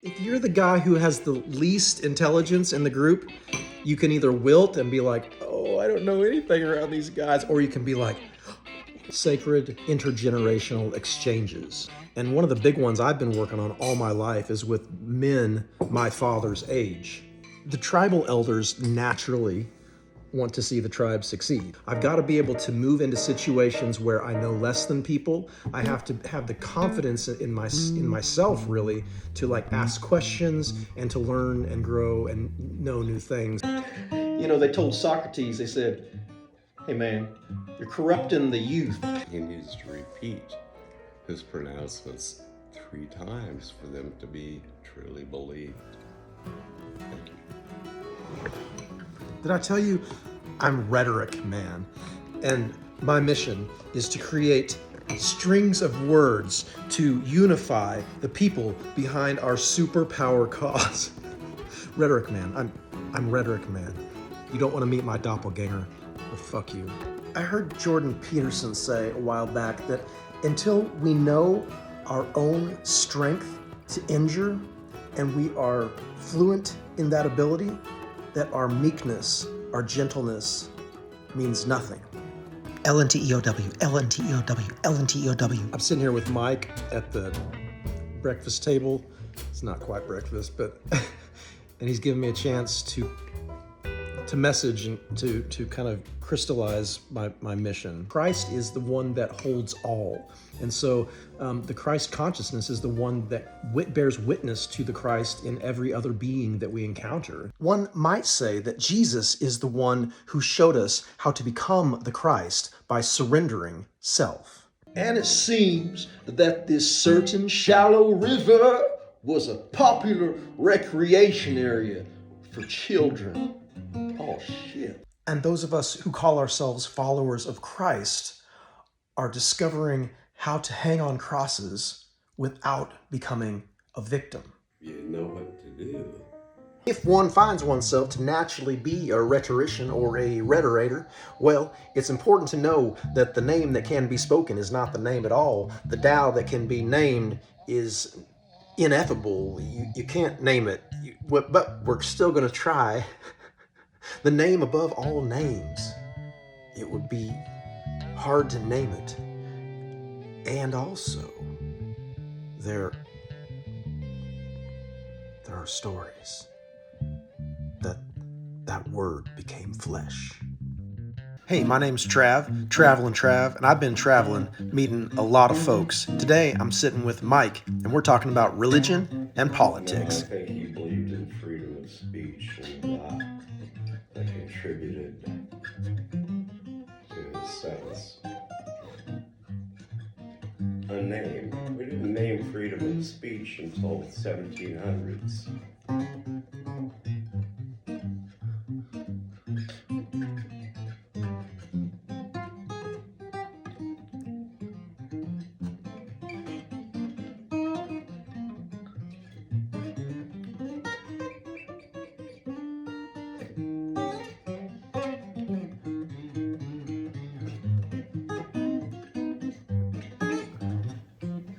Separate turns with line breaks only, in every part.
If you're the guy who has the least intelligence in the group, you can either wilt and be like, oh, I don't know anything around these guys, or you can be like, sacred intergenerational exchanges. And one of the big ones I've been working on all my life is with men my father's age. The tribal elders naturally want to see the tribe succeed. I've got to be able to move into situations where I know less than people. I have to have the confidence in myself really to like ask questions and to learn and grow and know new things. You know, they told Socrates, they said, hey man, you're corrupting the youth.
He needs to repeat his pronouncements 3 times for them to be truly believed. Thank you.
Did I tell you I'm rhetoric man? And my mission is to create strings of words to unify the people behind our superpower cause. Rhetoric man. I'm rhetoric man. You don't want to meet my doppelganger? Well, fuck you. I heard Jordan Peterson say a while back that until we know our own strength to injure and we are fluent in that ability, that our meekness, our gentleness means nothing.
LNTEOW, LNTEOW, LNTEOW.
I'm sitting here with Mike at the breakfast table. It's not quite breakfast, but and he's giving me a chance to message and to kind of crystallize my mission. Christ is the one that holds all. And so the Christ consciousness is the one that bears witness to the Christ in every other being that we encounter. One might say that Jesus is the one who showed us how to become the Christ by surrendering self.
And it seems that this certain shallow river was a popular recreation area for children. Oh, shit.
And those of us who call ourselves followers of Christ are discovering how to hang on crosses without becoming a victim.
You know what to do.
If one finds oneself to naturally be a rhetorician or a rhetoriator, well, it's important to know that the name that can be spoken is not the name at all. The Tao that can be named is ineffable. You can't name it, but we're still going to try. The name above all names. It would be hard to name it. And also, there are stories that word became flesh. Hey, my name's Travelin' Trav, and I've been traveling, meeting a lot of folks. Today, I'm sitting with Mike, and we're talking about religion and politics.
I think he believed in freedom of speech, and that contributed to his sentence. A name. We didn't name freedom of speech until the 1700s.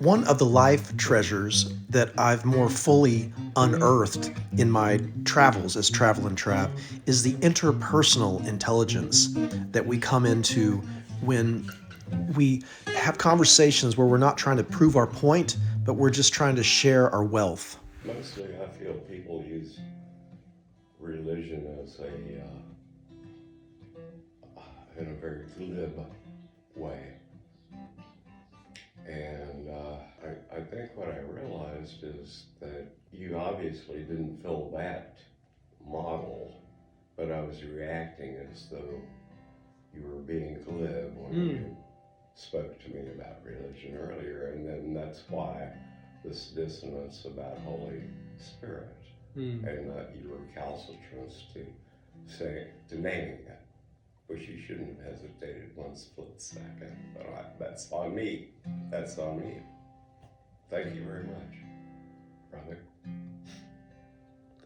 One of the life treasures that I've more fully unearthed in my travels as Travelin' Trav is the interpersonal intelligence that we come into when we have conversations where we're not trying to prove our point, but we're just trying to share our wealth.
Mostly I feel people use religion as in a very glib way. And I think what I realized is that you obviously didn't fill that model, but I was reacting as though you were being glib when you spoke to me about religion earlier, and then that's why this dissonance about Holy Spirit, and that you were recalcitrant to naming it, which you shouldn't have hesitated one split second, but that's on me. That's on me. Thank you very much, brother.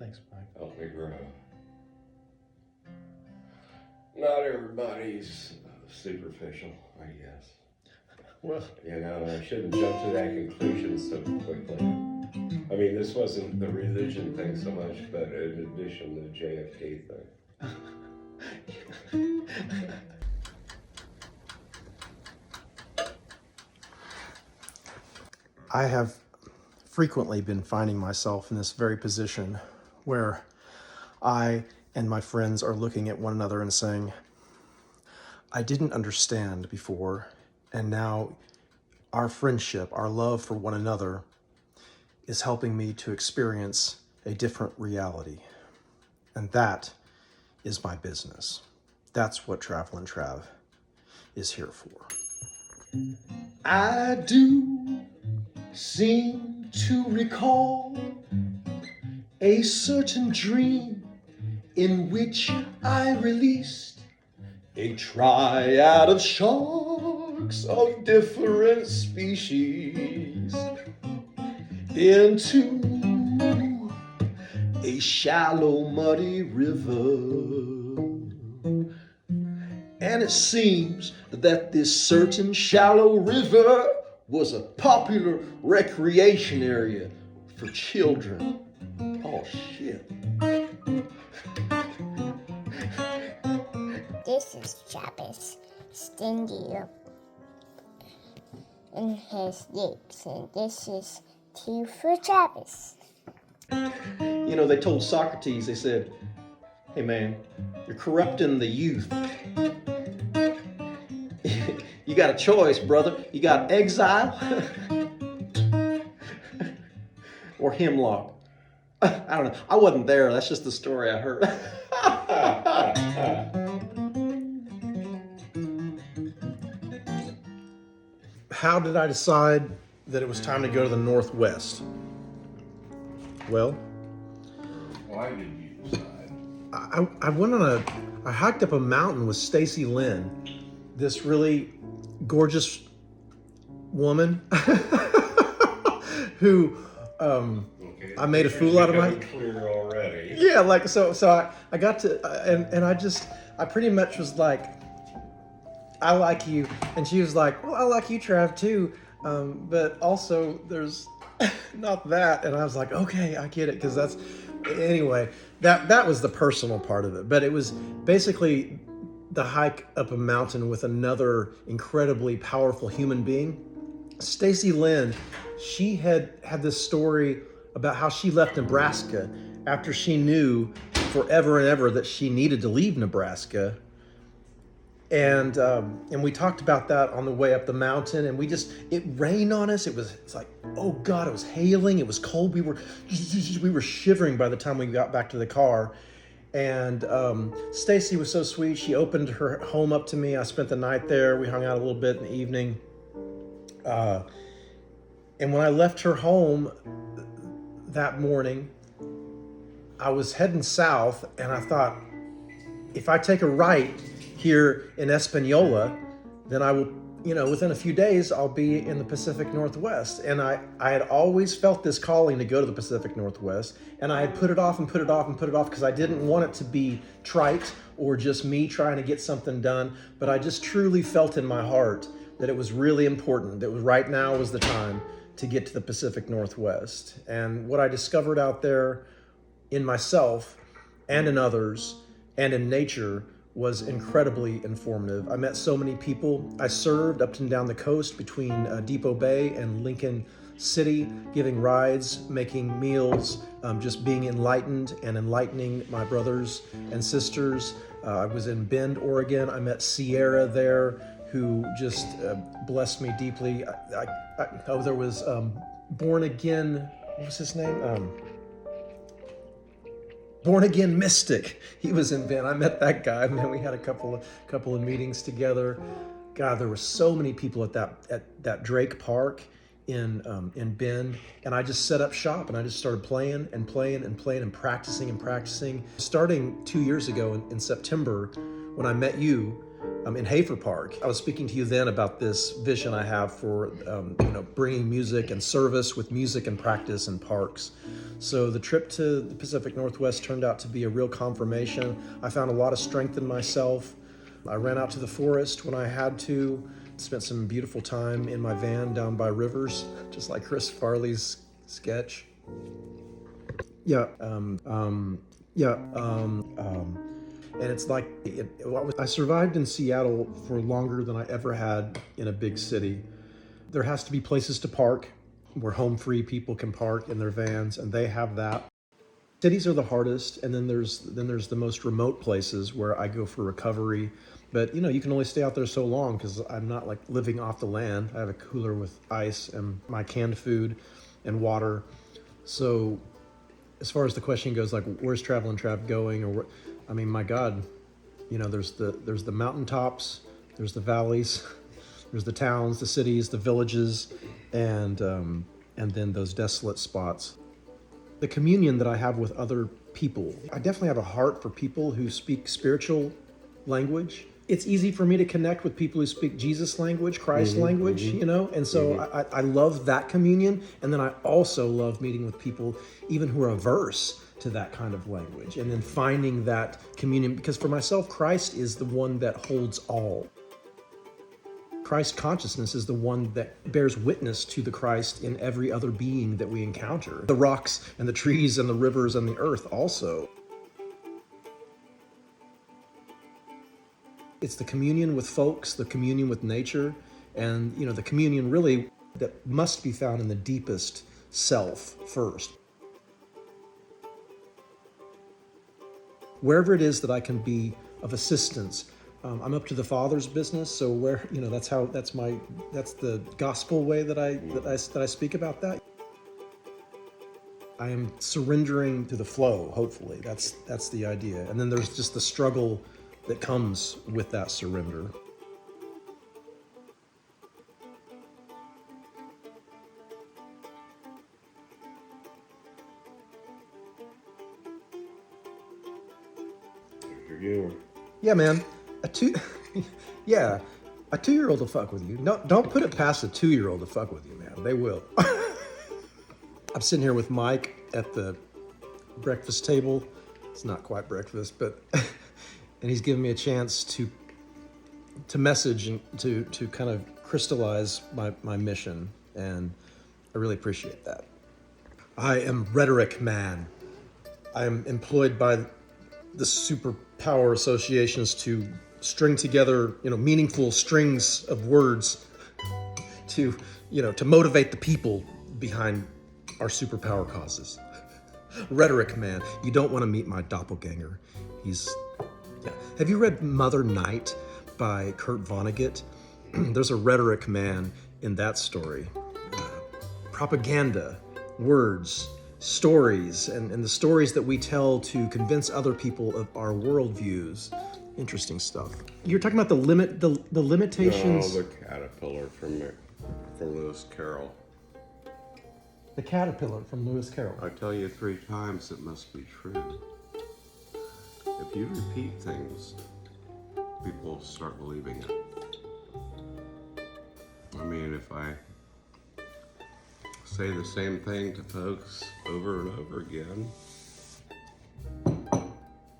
Thanks, Mike.
Help me grow. Not everybody's superficial, I guess.
Well,
You know, I shouldn't jump to that conclusion so quickly. I mean, this wasn't the religion thing so much, but in addition to the JFK thing.
I have frequently been finding myself in this very position where I and my friends are looking at one another and saying, I didn't understand before, and now our friendship, our love for one another is helping me to experience a different reality. And that is my business. That's what Travelin' Trav is here for.
I do seem to recall a certain dream in which I released a triad of sharks of different species into a shallow, muddy river. And it seems that this certain shallow river was a popular recreation area for children. Oh, shit.
This is Travis standing up in his lips, and this is T for Travis.
You know, they told Socrates, they said, hey man, you're corrupting the youth. You got a choice, brother. You got exile or hemlock. I don't know. I wasn't there. That's just the story I heard.
How did I decide that it was time to go to the Northwest? Well,
Why did you decide?
I hiked up a mountain with Stacy Lynn, this really gorgeous woman who
Okay,
I made a fool out of my.
Clear already.
Yeah, like so I got to and I pretty much was like, I like you, and she was like, well, I like you, Trav, too, but also there's not that, and I was like, okay, I get it, because that's anyway. That was the personal part of it, but it was basically the hike up a mountain with another incredibly powerful human being. Stacy Lynn, she had this story about how she left Nebraska after she knew forever and ever that she needed to leave Nebraska. And we talked about that on the way up the mountain, and it rained on us. It's like, oh God, it was hailing. It was cold. We were shivering by the time we got back to the car. And Stacy was so sweet. She opened her home up to me. I spent the night there. We hung out a little bit in the evening. And when I left her home that morning, I was heading south, and I thought, if I take a right here in Espanola, then I will, within a few days, I'll be in the Pacific Northwest. And I had always felt this calling to go to the Pacific Northwest, and I had put it off and put it off and put it off because I didn't want it to be trite or just me trying to get something done. But I just truly felt in my heart that it was really important, that right now was the time to get to the Pacific Northwest. And what I discovered out there in myself and in others and in nature was incredibly informative. I met so many people. I served up and down the coast between Depot Bay and Lincoln City, giving rides, making meals, just being enlightened and enlightening my brothers and sisters. I was in Bend, Oregon. I met Sierra there, who just blessed me deeply. There was Born Again, what was his name? Born Again Mystic. He was in Bend. I met that guy. Man, we had a couple of meetings together. God, there were so many people at that Drake Park in Bend, and I just set up shop and I just started playing and practicing. Starting 2 years ago in September, when I met you in Hafer Park, I was speaking to you then about this vision I have for bringing music and service with music and practice in parks. So the trip to the Pacific Northwest turned out to be a real confirmation. I found a lot of strength in myself. I ran out to the forest when I had to, spent some beautiful time in my van down by rivers, just like Chris Farley's sketch. Yeah. And it's like, I survived in Seattle for longer than I ever had in a big city. There has to be places to park where home free people can park in their vans, and they have that. Cities are the hardest, and then there's the most remote places where I go for recovery. But you can only stay out there so long because I'm not like living off the land. I have a cooler with ice and my canned food and water. So as far as the question goes, like where's Traveling Trav going, or I mean, my God, there's the mountaintops, there's the valleys, there's the towns, the cities, the villages, and then those desolate spots. The communion that I have with other people, I definitely have a heart for people who speak spiritual language. It's easy for me to connect with people who speak Jesus language, Christ language, and so I love that communion. And then I also love meeting with people even who are averse to that kind of language, and then finding that communion, because for myself, Christ is the one that holds all. Christ consciousness is the one that bears witness to the Christ in every other being that we encounter. The rocks and the trees and the rivers and the earth also. It's the communion with folks, the communion with nature, and the communion really that must be found in the deepest self first. Wherever it is that I can be of assistance, I'm up to the Father's business. So where that's the gospel way that I speak about that. I am surrendering to the flow. Hopefully, that's the idea. And then there's just the struggle that comes with that surrender. Yeah, man. A 2-year-old will fuck with you. No, don't put it past a 2-year-old to fuck with you, man. They will. I'm sitting here with Mike at the breakfast table. It's not quite breakfast, but and he's giving me a chance to message and to kind of crystallize my mission, and I really appreciate that. I am Rhetoric Man. I am employed by the superpower associations to string together, meaningful strings of words to motivate the people behind our superpower causes. Rhetoric Man. You don't want to meet my doppelganger. Have you read Mother Night by Kurt Vonnegut? There's a rhetoric man in that story. Propaganda, words, stories, and the stories that we tell to convince other people of our worldviews. Interesting stuff. You're talking about the limitations.
No, the caterpillar from Lewis Carroll.
The caterpillar from Lewis Carroll.
I tell you 3 times, it must be true. If you repeat things, people start believing it. I mean, if I say the same thing to folks over and over again,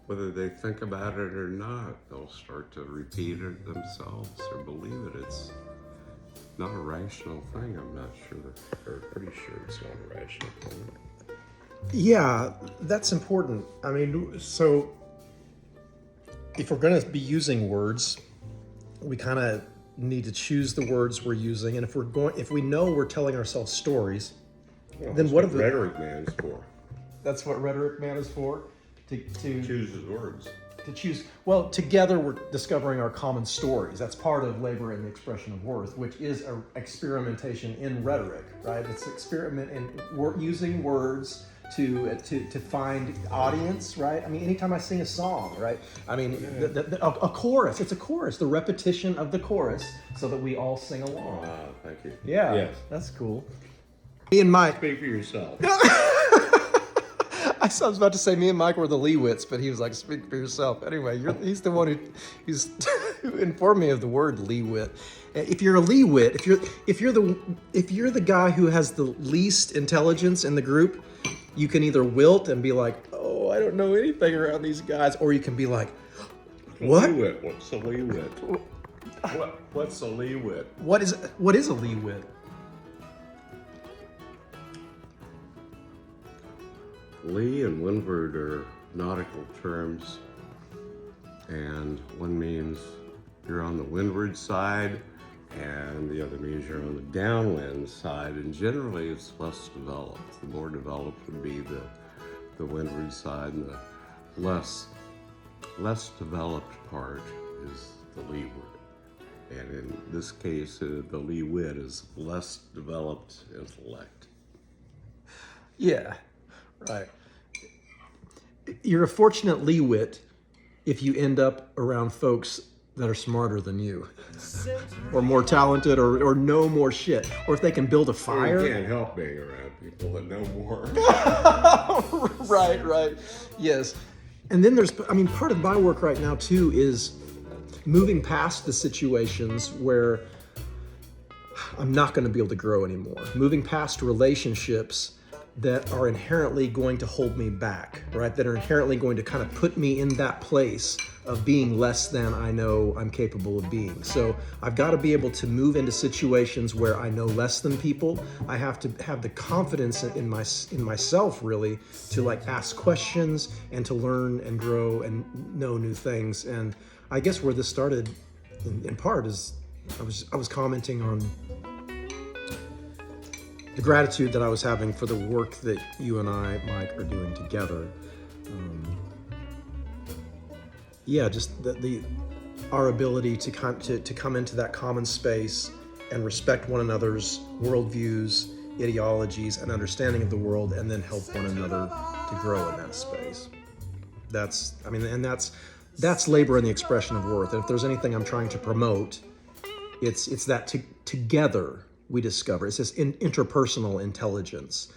whether they think about it or not, they'll start to repeat it themselves or believe it. It's not a rational thing, I'm not sure, or pretty sure it's not a rational thing.
Yeah, that's important. I mean, so if we're going to be using words, we kind of need to choose the words we're using. And if we know we're telling ourselves stories, then what are the
Rhetoric Man is for?
That's what Rhetoric Man is for. To
Choose his words.
To choose. Well, together we're discovering our common stories. That's part of labor and the expression of worth, which is an experimentation in rhetoric, right? It's experiment in using words to find audience, right? I mean, anytime I sing a song, right? I mean, a chorus. It's a chorus. The repetition of the chorus, so that we all sing along.
Thank you.
Yeah,
Yes.
That's cool. Me and Mike.
Speak for yourself.
I was about to say me and Mike were the Leewits, but he was like, "Speak for yourself." Anyway, he's the one who informed me of the word Leewit. If you're a Leewit, if you're the guy who has the least intelligence in the group, you can either wilt and be like, "Oh, I don't know anything around these guys," or you can be like, "What?
Leewit. What's a Leewit? What's a Leewit?
What is a Leewit?"
Lee and windward are nautical terms, and one means you're on the windward side, and the other means you're on the downwind side, and generally it's less developed. The more developed would be the windward side, and the less developed part is the leeward. And in this case, the leeward is less developed intellect.
Yeah, right. You're a fortunate leewit if you end up around folks that are smarter than you, or more talented, or know more shit, or if they can build a
You
fire.
can't help being around people that know more.
Right, yes. And then there's, I mean, part of my work right now too is moving past the situations where I'm not going to be able to grow anymore. Moving past relationships that are inherently going to hold me back, right? That are inherently going to kind of put me in that place of being less than I know I'm capable of being. So I've got to be able to move into situations where I know less than people. I have to have the confidence in myself really to like ask questions and to learn and grow and know new things. And I guess where this started in part is I was commenting on the gratitude that I was having for the work that you and I, Mike, are doing together. Just our ability to come into that common space and respect one another's worldviews, ideologies, and understanding of the world, and then help one another to grow in that space. That's labor in the expression of worth. And if there's anything I'm trying to promote, it's that together we discover. It's this interpersonal intelligence